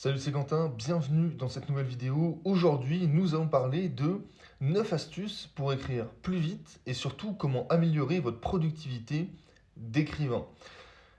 Salut, c'est Quentin, bienvenue dans cette nouvelle vidéo. Aujourd'hui, nous allons parler de 9 astuces pour écrire plus vite et surtout comment améliorer votre productivité d'écrivain.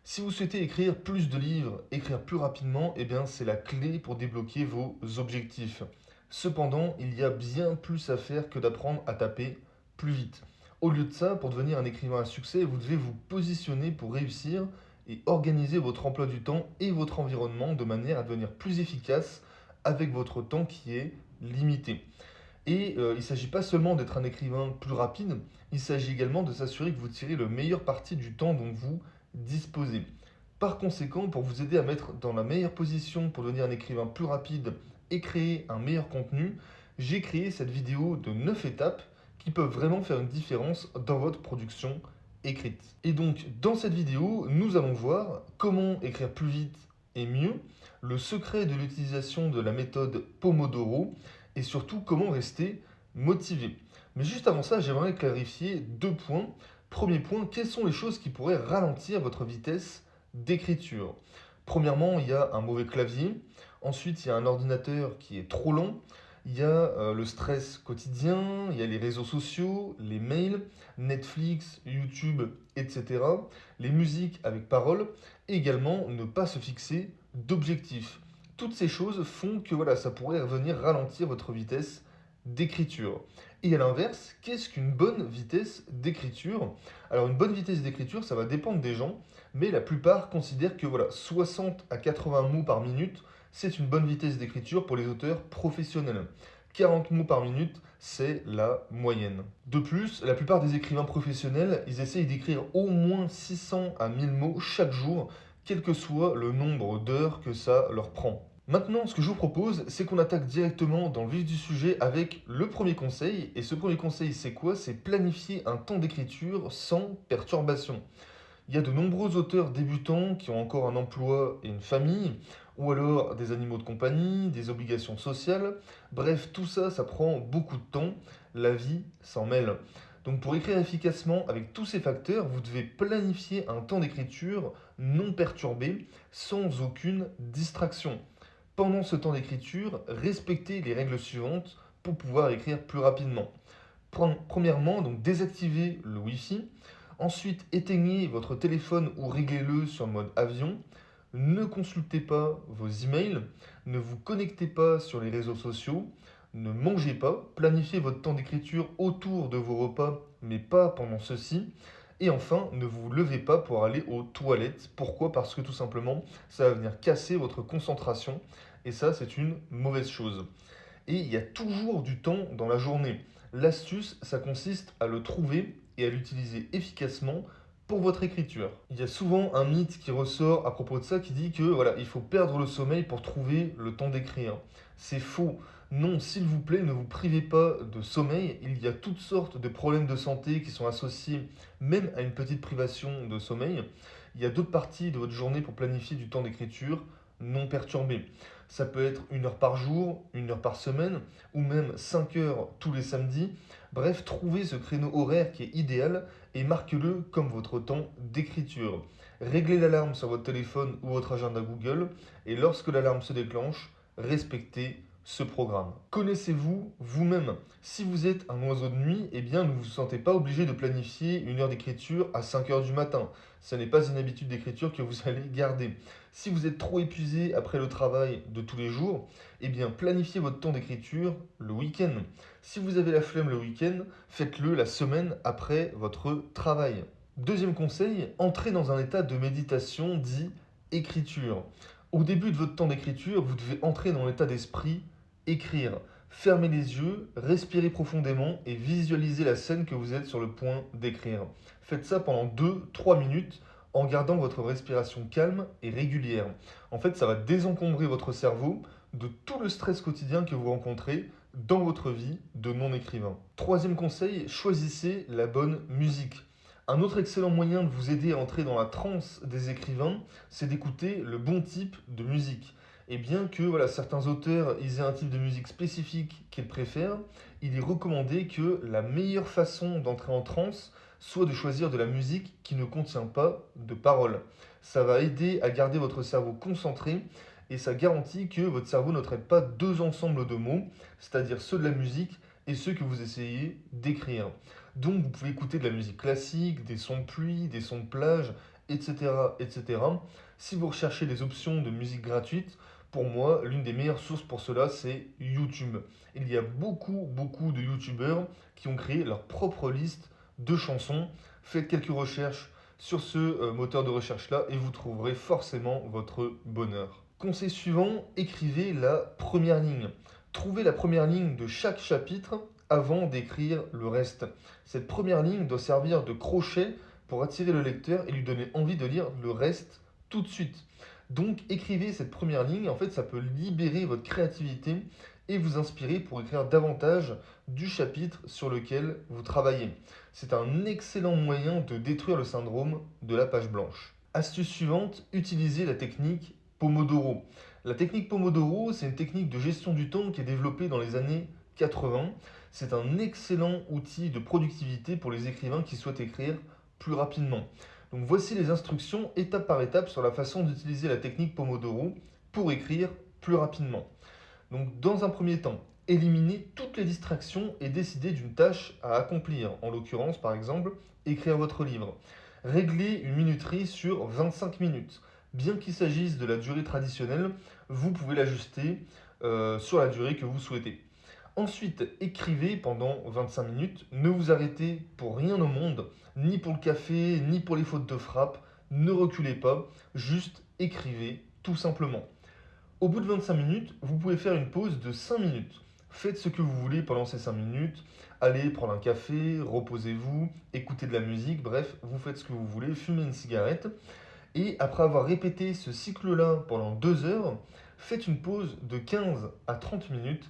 Si vous souhaitez écrire plus de livres, écrire plus rapidement, eh bien c'est la clé pour débloquer vos objectifs. Cependant, il y a bien plus à faire que d'apprendre à taper plus vite. Au lieu de ça, pour devenir un écrivain à succès, vous devez vous positionner pour réussir et organiser votre emploi du temps et votre environnement de manière à devenir plus efficace avec votre temps qui est limité. Et il ne s'agit pas seulement d'être un écrivain plus rapide, il s'agit également de s'assurer que vous tirez le meilleur parti du temps dont vous disposez. Par conséquent, pour vous aider à mettre dans la meilleure position pour devenir un écrivain plus rapide et créer un meilleur contenu, j'ai créé cette vidéo de 9 étapes qui peuvent vraiment faire une différence dans votre production écrite. Et donc, dans cette vidéo, nous allons voir comment écrire plus vite et mieux, le secret de l'utilisation de la méthode Pomodoro et surtout comment rester motivé. Mais juste avant ça, j'aimerais clarifier deux points. Premier point, quelles sont les choses qui pourraient ralentir votre vitesse d'écriture? Premièrement, il y a un mauvais clavier. Ensuite, il y a un ordinateur qui est trop lent. Il y a le stress quotidien, il y a les réseaux sociaux, les mails, Netflix, YouTube, etc. Les musiques avec parole. Et également, ne pas se fixer d'objectifs. Toutes ces choses font que voilà, ça pourrait venir ralentir votre vitesse d'écriture. Et à l'inverse, qu'est-ce qu'une bonne vitesse d'écriture? Alors une bonne vitesse d'écriture, ça va dépendre des gens, mais la plupart considèrent que voilà, 60 à 80 mots par minute, c'est une bonne vitesse d'écriture pour les auteurs professionnels. 40 mots par minute, c'est la moyenne. De plus, la plupart des écrivains professionnels, ils essayent d'écrire au moins 600 à 1000 mots chaque jour, quel que soit le nombre d'heures que ça leur prend. Maintenant, ce que je vous propose, c'est qu'on attaque directement dans le vif du sujet avec le premier conseil. Et ce premier conseil, c'est quoi? C'est planifier un temps d'écriture sans perturbation. Il y a de nombreux auteurs débutants qui ont encore un emploi et une famille, ou alors des animaux de compagnie, des obligations sociales. Bref, tout ça, ça prend beaucoup de temps. La vie s'en mêle. Donc pour écrire efficacement avec tous ces facteurs, vous devez planifier un temps d'écriture non perturbé, sans aucune distraction. Pendant ce temps d'écriture, respectez les règles suivantes pour pouvoir écrire plus rapidement. Premièrement, donc désactivez le Wi-Fi. Ensuite, éteignez votre téléphone ou réglez-le sur mode avion. Ne consultez pas vos emails. Ne vous connectez pas sur les réseaux sociaux. Ne mangez pas. Planifiez votre temps d'écriture autour de vos repas, mais pas pendant ceux-ci. Et enfin, ne vous levez pas pour aller aux toilettes. Pourquoi? Parce que tout simplement, ça va venir casser votre concentration. Et ça, c'est une mauvaise chose. Et il y a toujours du temps dans la journée. L'astuce, ça consiste à le trouver et à l'utiliser efficacement pour votre écriture. Il y a souvent un mythe qui ressort à propos de ça qui dit que voilà, il faut perdre le sommeil pour trouver le temps d'écrire. C'est faux. Non, s'il vous plaît, ne vous privez pas de sommeil. Il y a toutes sortes de problèmes de santé qui sont associés même à une petite privation de sommeil. Il y a d'autres parties de votre journée pour planifier du temps d'écriture non perturbé. Ça peut être 1 heure par jour, 1 heure par semaine, ou même 5 heures tous les samedis. Bref, trouvez ce créneau horaire qui est idéal et marquez-le comme votre temps d'écriture. Réglez l'alarme sur votre téléphone ou votre agenda Google et lorsque l'alarme se déclenche, respectez ce programme. Connaissez-vous vous-même? Si vous êtes un oiseau de nuit, eh bien ne vous sentez pas obligé de planifier 1 heure d'écriture à 5 heures du matin. Ce n'est pas une habitude d'écriture que vous allez garder. Si vous êtes trop épuisé après le travail de tous les jours, eh bien planifiez votre temps d'écriture le week-end. Si vous avez la flemme le week-end, faites-le la semaine après votre travail. Deuxième conseil, entrez dans un état de méditation dit écriture. Au début de votre temps d'écriture, vous devez entrer dans l'état d'esprit écrire. Fermez les yeux, respirez profondément et visualisez la scène que vous êtes sur le point d'écrire. Faites ça pendant 2-3 minutes en gardant votre respiration calme et régulière. En fait, ça va désencombrer votre cerveau de tout le stress quotidien que vous rencontrez dans votre vie de non-écrivain. Troisième conseil, choisissez la bonne musique. Un autre excellent moyen de vous aider à entrer dans la transe des écrivains, c'est d'écouter le bon type de musique. Et bien que voilà, certains auteurs aient un type de musique spécifique qu'ils préfèrent, il est recommandé que la meilleure façon d'entrer en transe soit de choisir de la musique qui ne contient pas de paroles. Ça va aider à garder votre cerveau concentré et ça garantit que votre cerveau ne traite pas deux ensembles de mots, c'est-à-dire ceux de la musique et ceux que vous essayez d'écrire. Donc vous pouvez écouter de la musique classique, des sons de pluie, des sons de plage, etc., etc. Si vous recherchez des options de musique gratuite, pour moi, l'une des meilleures sources pour cela, c'est YouTube. Il y a beaucoup de YouTubeurs qui ont créé leur propre liste de chansons. Faites quelques recherches sur ce moteur de recherche-là et vous trouverez forcément votre bonheur. Conseil suivant, écrivez la première ligne. Trouvez la première ligne de chaque chapitre avant d'écrire le reste. Cette première ligne doit servir de crochet pour attirer le lecteur et lui donner envie de lire le reste tout de suite. Donc écrivez cette première ligne, en fait ça peut libérer votre créativité et vous inspirer pour écrire davantage du chapitre sur lequel vous travaillez. C'est un excellent moyen de détruire le syndrome de la page blanche. Astuce suivante, utilisez la technique Pomodoro. La technique Pomodoro, c'est une technique de gestion du temps qui est développée dans les années 80. C'est un excellent outil de productivité pour les écrivains qui souhaitent écrire plus rapidement. Donc voici les instructions étape par étape sur la façon d'utiliser la technique Pomodoro pour écrire plus rapidement. Donc dans un premier temps, éliminez toutes les distractions et décidez d'une tâche à accomplir. En l'occurrence, par exemple, écrire votre livre. Réglez une minuterie sur 25 minutes. Bien qu'il s'agisse de la durée traditionnelle, vous pouvez l'ajuster sur la durée que vous souhaitez. Ensuite, écrivez pendant 25 minutes. Ne vous arrêtez pour rien au monde, ni pour le café, ni pour les fautes de frappe. Ne reculez pas, juste écrivez tout simplement. Au bout de 25 minutes, vous pouvez faire une pause de 5 minutes. Faites ce que vous voulez pendant ces 5 minutes. Allez prendre un café, reposez-vous, écoutez de la musique, bref, vous faites ce que vous voulez, fumez une cigarette. Et après avoir répété ce cycle-là pendant 2 heures, faites une pause de 15 à 30 minutes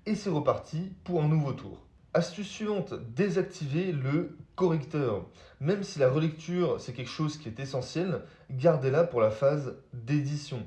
et c'est reparti pour un nouveau tour. Astuce suivante, désactivez le correcteur. Même si la relecture c'est quelque chose qui est essentiel, gardez-la pour la phase d'édition.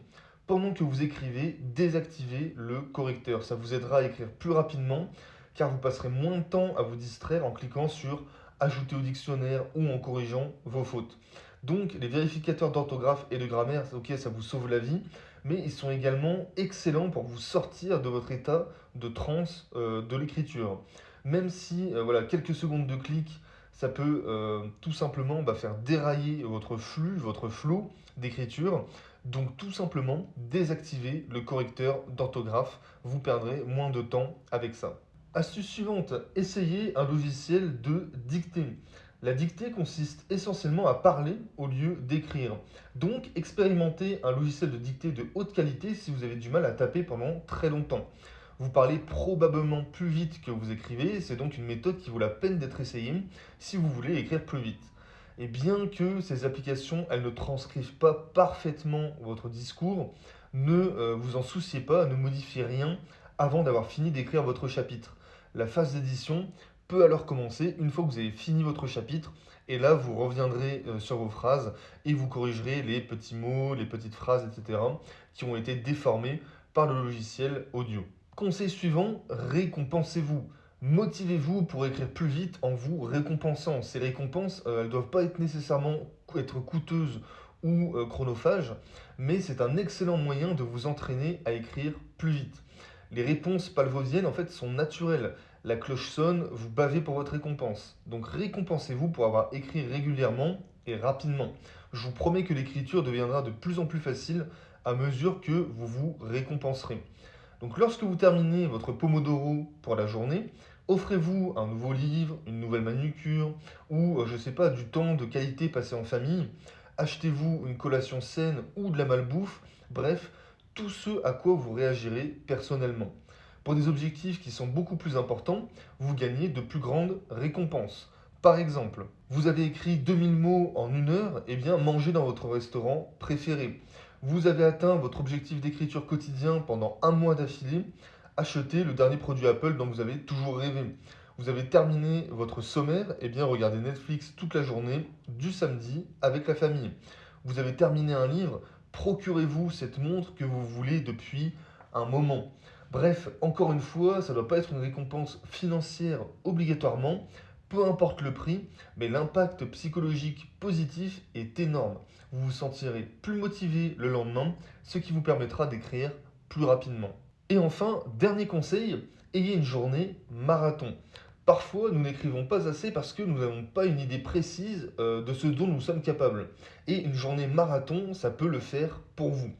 Pendant que vous écrivez, désactivez le correcteur. Ça vous aidera à écrire plus rapidement car vous passerez moins de temps à vous distraire en cliquant sur ajouter au dictionnaire ou en corrigeant vos fautes. Donc les vérificateurs d'orthographe et de grammaire, ok, ça vous sauve la vie, mais ils sont également excellents pour vous sortir de votre état de transe de l'écriture. Même si voilà, quelques secondes de clic, ça peut tout simplement faire dérailler votre flux, votre flow d'écriture. Donc tout simplement, désactivez le correcteur d'orthographe, vous perdrez moins de temps avec ça. Astuce suivante, essayez un logiciel de dictée. La dictée consiste essentiellement à parler au lieu d'écrire. Donc, expérimentez un logiciel de dictée de haute qualité si vous avez du mal à taper pendant très longtemps. Vous parlez probablement plus vite que vous écrivez, c'est donc une méthode qui vaut la peine d'être essayée si vous voulez écrire plus vite. Et bien que ces applications, elles ne transcrivent pas parfaitement votre discours, ne vous en souciez pas, ne modifiez rien avant d'avoir fini d'écrire votre chapitre. La phase d'édition peut alors commencer une fois que vous avez fini votre chapitre et là vous reviendrez sur vos phrases et vous corrigerez les petits mots, les petites phrases, etc. qui ont été déformés par le logiciel audio. Conseil suivant, récompensez-vous. Motivez-vous pour écrire plus vite en vous récompensant. Ces récompenses, elles ne doivent pas être nécessairement être coûteuses ou chronophages, mais c'est un excellent moyen de vous entraîner à écrire plus vite. Les réponses palvosiennes, en fait, sont naturelles. La cloche sonne, vous bavez pour votre récompense. Donc récompensez-vous pour avoir écrit régulièrement et rapidement. Je vous promets que l'écriture deviendra de plus en plus facile à mesure que vous vous récompenserez. Donc lorsque vous terminez votre Pomodoro pour la journée, offrez-vous un nouveau livre, une nouvelle manucure ou, je ne sais pas, du temps de qualité passé en famille. Achetez-vous une collation saine ou de la malbouffe. Bref, tout ce à quoi vous réagirez personnellement. Pour des objectifs qui sont beaucoup plus importants, vous gagnez de plus grandes récompenses. Par exemple, vous avez écrit 2000 mots en 1 heure, et bien mangez dans votre restaurant préféré. Vous avez atteint votre objectif d'écriture quotidien pendant 1 mois d'affilée, achetez le dernier produit Apple dont vous avez toujours rêvé. Vous avez terminé votre sommaire, et bien regardez Netflix toute la journée, du samedi, avec la famille. Vous avez terminé un livre, procurez-vous cette montre que vous voulez depuis un moment. Bref, encore une fois, ça ne doit pas être une récompense financière obligatoirement. Peu importe le prix, mais l'impact psychologique positif est énorme. Vous vous sentirez plus motivé le lendemain, ce qui vous permettra d'écrire plus rapidement. Et enfin, dernier conseil, ayez une journée marathon. Parfois, nous n'écrivons pas assez parce que nous n'avons pas une idée précise de ce dont nous sommes capables. Et une journée marathon, ça peut le faire pour vous.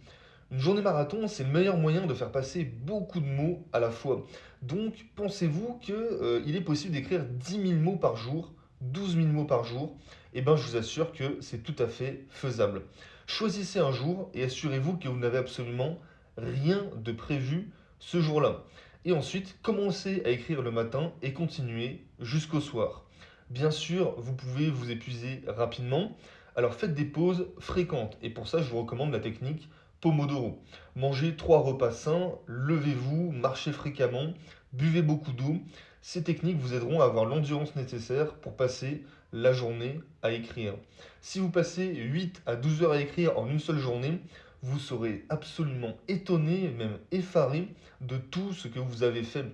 Une journée marathon, c'est le meilleur moyen de faire passer beaucoup de mots à la fois. Donc, pensez-vous qu'il est possible d'écrire 10 000 mots par jour, 12 000 mots par jour? Eh bien, je vous assure que c'est tout à fait faisable. Choisissez un jour et assurez-vous que vous n'avez absolument rien de prévu ce jour-là. Et ensuite, commencez à écrire le matin et continuez jusqu'au soir. Bien sûr, vous pouvez vous épuiser rapidement, alors faites des pauses fréquentes. Et pour ça, je vous recommande la technique Pomodoro. Mangez 3 repas sains, levez-vous, marchez fréquemment, buvez beaucoup d'eau. Ces techniques vous aideront à avoir l'endurance nécessaire pour passer la journée à écrire. Si vous passez 8 à 12 heures à écrire en une seule journée, vous serez absolument étonné, même effaré de tout ce que vous avez fait.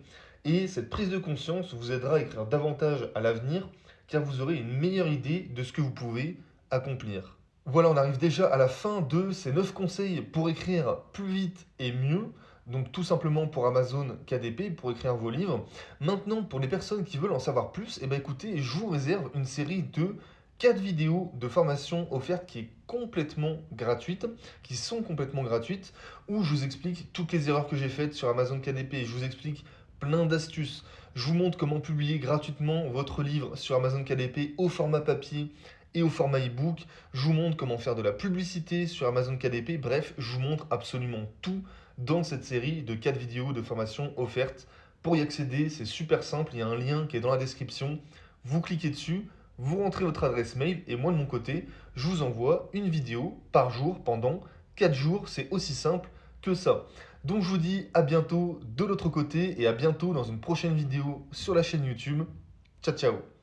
Et cette prise de conscience vous aidera à écrire davantage à l'avenir, car vous aurez une meilleure idée de ce que vous pouvez accomplir. Voilà, on arrive déjà à la fin de ces 9 conseils pour écrire plus vite et mieux. Donc tout simplement pour Amazon KDP, pour écrire vos livres. Maintenant, pour les personnes qui veulent en savoir plus, eh ben écoutez, je vous réserve une série de 4 vidéos de formation offertes qui est complètement gratuite, qui sont complètement gratuites, où je vous explique toutes les erreurs que j'ai faites sur Amazon KDP. Je vous explique plein d'astuces. Je vous montre comment publier gratuitement votre livre sur Amazon KDP au format papier et au format e-book. Je vous montre comment faire de la publicité sur Amazon KDP. Bref, je vous montre absolument tout dans cette série de 4 vidéos de formation offertes. Pour y accéder, c'est super simple. Il y a un lien qui est dans la description. Vous cliquez dessus, vous rentrez votre adresse mail et moi de mon côté, je vous envoie une vidéo par jour pendant 4 jours. C'est aussi simple que ça. Donc je vous dis à bientôt de l'autre côté et à bientôt dans une prochaine vidéo sur la chaîne YouTube. Ciao ciao.